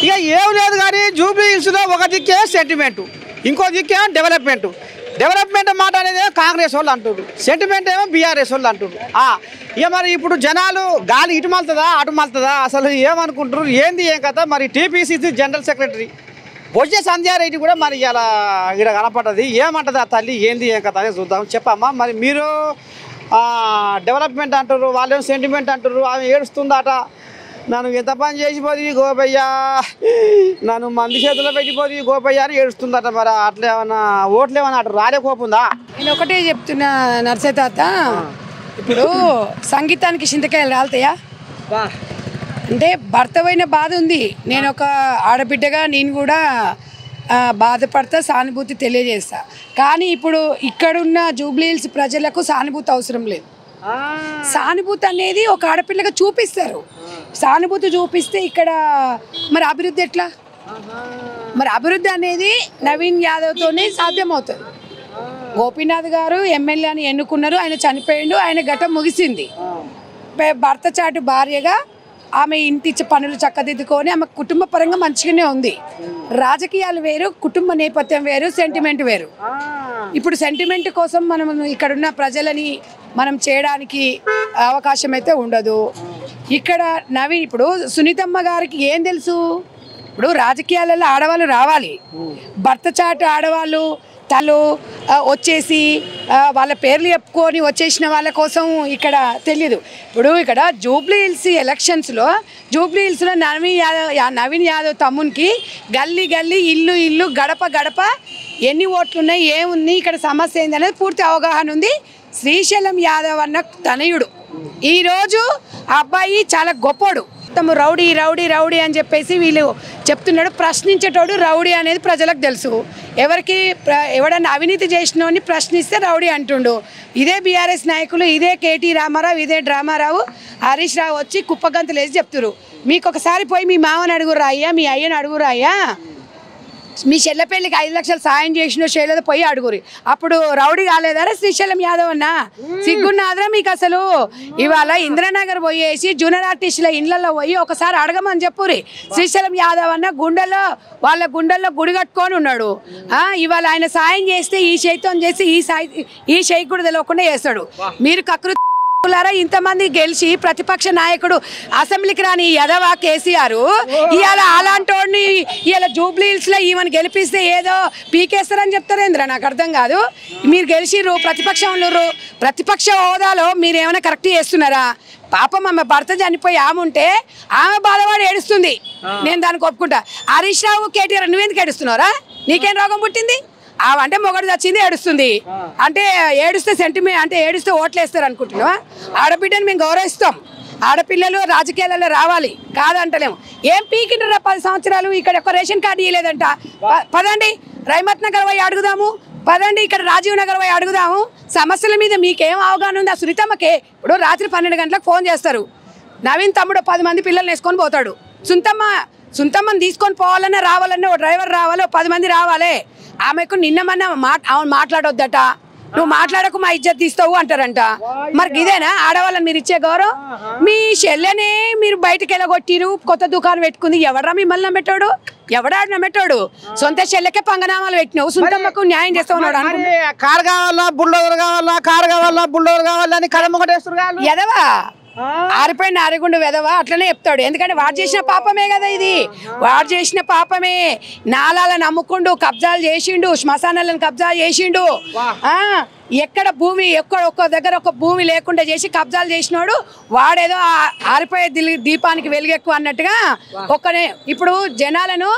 ఇక ఏం లేదు కానీ జూబ్లీ హిల్స్లో ఒక దిక్కే సెంటిమెంటు, ఇంకో దిక్కే డెవలప్మెంట్ మాట అనేది కాంగ్రెస్ వాళ్ళు అంటున్నారు, సెంటిమెంట్ ఏమో బీఆర్ఎస్ వాళ్ళు అంటున్నారు. ఇక మరి ఇప్పుడు జనాలు గాలి ఇటు మలుతుందా అటు మలుతుందా అసలు ఏమనుకుంటారు ఏంది ఏం కథ. మరి టీపీసీసీ జనరల్ సెక్రటరీ బొజ్జ సంధ్యారెడ్డి కూడా మరి ఇలా ఇక్కడ కనపడ్డది, ఏమంటుంది ఆ తల్లి ఏంది ఏం కథ అనేది చూద్దాం. చెప్పమ్మా, మరి మీరు డెవలప్మెంట్ అంటారు, వాళ్ళేమో సెంటిమెంట్ అంటారు, ఆమె ఏడుస్తుందట, నన్ను ఎంత పని చేసిపోయి గోపయ్య, నన్ను మంది చేతిలో పెట్టిపోయి గోపయ్య అని ఏడుస్తుందట. మరి అట్లా ఏమన్నా ఓట్లు ఏమన్నా అటు రాలే కోపుందా? నేను ఒకటే చెప్తున్నా నర్సే తాత, ఇప్పుడు సంగీతానికి చింతకాయలు రాలుతాయా? అంటే భర్త పోయిన బాధ ఉంది. నేను ఒక ఆడబిడ్డగా నేను కూడా బాధపడతా, సానుభూతి తెలియజేస్తా. కానీ ఇప్పుడు ఇక్కడున్న జూబ్లీ హిల్స్ ప్రజలకు సానుభూతి అవసరం లేదు. సానుభూతి అనేది ఒక ఆడపిల్లగా చూపిస్తారు. సానుభూతి చూపిస్తే ఇక్కడ మరి అభివృద్ధి ఎట్లా? మరి అభివృద్ధి అనేది నవీన్ యాదవ్తోనే సాధ్యమవుతుంది. గోపీనాథ్ గారు ఎమ్మెల్యే అని ఎన్నుకున్నారు, ఆయన చనిపోయిండు, ఆయన ఘటన ముగిసింది. భర్త చాటు భార్యగా ఆమె ఇంటి పనులు చక్కదిద్దుకొని ఆమె కుటుంబ పరంగా మంచిగానే ఉంది. రాజకీయాలు వేరు, కుటుంబ నేపథ్యం వేరు, సెంటిమెంట్ వేరు. ఇప్పుడు సెంటిమెంట్ కోసం మనం ఇక్కడున్న ప్రజలని మనం చేయడానికి అవకాశం అయితే ఉండదు. ఇక్కడ నవీన్ ఇప్పుడు సునీతమ్మ గారికి ఏం తెలుసు? ఇప్పుడు రాజకీయాలలో ఆడవాళ్ళు రావాలి, భర్త చాటు ఆడవాళ్ళు తను వచ్చేసి వాళ్ళ పేర్లు చెప్పుకొని వచ్చేసిన వాళ్ళ కోసం ఇక్కడ తెలియదు. ఇప్పుడు ఇక్కడ జూబ్లీ హిల్స్ ఎలక్షన్స్లో జూబ్లీ హిల్స్లో నవీన్ యాదవ్ తమ్మునికి గల్లీ గల్లీ ఇల్లు ఇల్లు గడప గడప ఎన్ని ఓట్లు ఉన్నాయి, ఏముంది, ఇక్కడ సమస్య ఏంది అనేది పూర్తి అవగాహన ఉంది. శ్రీశైలం యాదవ్ అన్న తనయుడు ఈరోజు అబ్బాయి చాలా గొప్పోడు. తమ రౌడీ రౌడీ రౌడీ అని చెప్పేసి వీళ్ళు చెప్తున్నాడు. ప్రశ్నించేటోడు రౌడీ అనేది ప్రజలకు తెలుసు. ఎవడన్నా అవినీతి చేసినోని ప్రశ్నిస్తే రౌడీ అంటుండు. ఇదే బీఆర్ఎస్ నాయకులు, ఇదే కేటీ రామారావు, ఇదే డ్రామారావు, హరీష్ రావు వచ్చి కుప్పగంతులు వేసి చెప్తున్నారు. మీకు ఒకసారి పోయి మీ మామని అడుగురా అయ్యా, మీ అయ్యని అడుగురా అయ్యా, మీ చెల్లెపల్లికి 5 లక్షలు సాయం చేసిన చేయలేదో పోయి అడుగురి. అప్పుడు రౌడీ కాలేదారా శ్రీశైలం యాదవ్ అన్న? సిగ్గున్నాదరా మీకు అసలు? ఇవాళ ఇంద్రనగర్ పోయేసి జూనియర్ ఆర్టిస్టుల ఇళ్లలో పోయి ఒకసారి అడగమని చెప్పురి. శ్రీశైలం యాదవ్ అన్న వాళ్ళ గుండెల్లో గుడి కట్టుకొని ఉన్నాడు. ఇవాళ ఆయన సాయం చేస్తే ఈ చేయితో చేసి ఈ చేయి కూడా తెలియకుండా చేస్తాడు. మీరు ఇంతమంది గెలిచి ప్రతిపక్ష నాయకుడు అసెంబ్లీకి రాని యదవ కేసీఆర్ ఇవాళ అలాంటి ఇవాళ జూబ్లీ హిల్స్ లో ఈమెను గెలిపిస్తే ఏదో పీకేస్తారని చెప్తారేంద్ర? నాకు అర్థం కాదు. మీరు గెలిచిర్రు, ప్రతిపక్ష హోదాలో మీరు ఏమైనా కరెక్ట్ చేస్తున్నారా? పాపం ఆమె భర్త చనిపోయి ఆమె ఉంటే ఆమె బాధపడి ఏడుస్తుంది, నేను దానికి ఒప్పుకుంటా. హరీష్ రావు, కేటీఆర్ నువ్వెందుకు ఏడుస్తున్నారా? నీకేం రోగం పుట్టింది? అంటే మొగడు చచ్చింది ఏడుస్తుంది అంటే ఏడుస్తే సెంటిమెంట్ అంటే ఏడుస్తే ఓట్లు వేస్తారు అనుకుంటున్నావా? ఆడబిడ్డని మేము గౌరవిస్తాం, ఆడపిల్లలు రాజకీయాలలో రావాలి కాదంటలేము. ఏం పీకిండ్రా 10 సంవత్సరాలు ఇక్కడ ఒక రేషన్ కార్డు ఇవ్వలేదంట. పదండి రైమత్ నగర్ పోయి అడుగుదాము, పదండి ఇక్కడ రాజీవ్ నగర్ పోయి అడుగుదాము. సమస్యల మీద మీకేం అవగాహన ఉంది? ఆ సునీతమ్మకే ఇప్పుడు రాత్రి 12 గంటలకు ఫోన్ చేస్తారు, నవీన్ తమ్ముడు 10 మంది పిల్లల్ని వేసుకొని పోతాడు. సుంతమ్మని తీసుకొని పోవాలన్నా రావాలన్నా ఓ డ్రైవర్ రావాలి, 10 మంది రావాలి. ఆమెకు నిన్నమన్నా మాట్లాడొద్దట, నువ్వు మాట్లాడకు మా ఇజ్జత్ తీస్తావు అంటారంట. మరి ఇదేనా ఆడవాళ్ళని మీరు ఇచ్చే గౌరవం? మీ చెల్లెనే మీరు బయటకు వెళ్ళగొట్టిరు, కొత్త దుకాణం పెట్టుకుంది. ఎవరా మిమ్మల్ని నమ్మెట్టాడు? ఎవడా నమ్మెట్టాడు? సొంత చెల్లెకే పంగనామాలు పెట్టినావు, సొంతమ్మకు న్యాయం చేస్తావు. కారు కావాలా, బుల్డోజర్ కావాలా, కారు కావాలా, బుల్డోజర్ కావాలని కడమ్మొకటేస్తారు ఎదవా ఆరిపోయిన ఆరిగుండు వెదవా అట్లనే చెప్తాడు. ఎందుకంటే వాడు చేసిన పాపమే కదా ఇది, వాడు చేసిన పాపమే. నాలాలను అమ్ముకుండు, కబ్జాలు చేసిండు, శ్మశానాలను కబ్జాలు చేసిండు. ఎక్కడ భూమి ఒక్క దగ్గర ఒక భూమి లేకుండా చేసి కబ్జాలు చేసినాడు వాడేదో ఆరిపోయే దీపానికి వెలుగెక్కువ అన్నట్టుగా ఒక్కనే. ఇప్పుడు జనాలను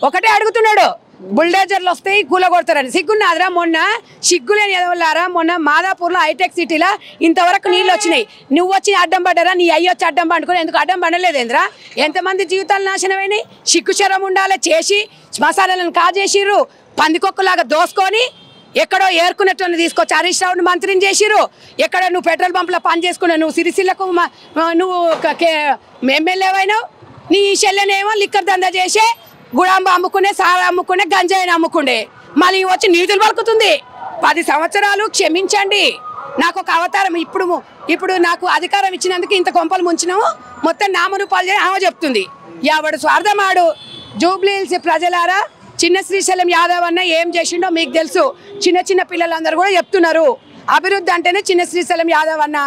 ఒకటే అడుగుతున్నాడు, బుల్డోజర్లు వస్తాయి కూలగొడతారని. సిగ్గున్నాదిరా? మొన్న సిగ్గులేని ఎదవలారా, మొన్న మాదాపూర్లో హైటెక్ సిటీలో ఇంతవరకు నీళ్ళు వచ్చినాయి, నువ్వు వచ్చి అడ్డం పడ్డారా? నీ అయ్యి వచ్చి అడ్డం పండుకొని ఎందుకు అడ్డం పండలేదేంద్రా? ఎంతమంది జీవితాలు నాశనమైనాయి? సిగ్గుచరం ఉండాలి చేసి శ్మశానాలను కాజేసిర్రు, పందికొక్కులాగా దోసుకొని ఎక్కడో ఏరుకున్నట్టు తీసుకొచ్చి హరీష్ రావుని మంత్రిని చేసిర్రు. ఎక్కడ నువ్వు పెట్రోల్ పంపులో పని చేసుకున్నావు, నువ్వు సిరిసిల్లకు నువ్వు ఎమ్మెల్యే అయినావు. నీ చెల్లెనేమో లిక్కర్ దందా చేసే గుడాంబ అమ్ముకునే, సారా అమ్ముకునే, గంజాయిని అమ్ముకునే, మళ్ళీ వచ్చి నీతులు పలుకుతుంది. 10 సంవత్సరాలు క్షమించండి, నాకు ఒక అవతారం. ఇప్పుడు నాకు అధికారం ఇచ్చినందుకు ఇంత కొంపలు ముంచినాము, మొత్తం నామరూపాలు చేసి ఆమె చెప్తుంది. ఎవడు స్వార్థమాడు జూబ్లీహిల్స్ ప్రజలారా, చిన్న శ్రీశైలం యాదవ్ అన్న ఏం చేసిండో మీకు తెలుసు. చిన్న చిన్న పిల్లలందరూ కూడా చెప్తున్నారు, అభివృద్ధి అంటేనే చిన్న శ్రీశైలం యాదవ్ అన్న.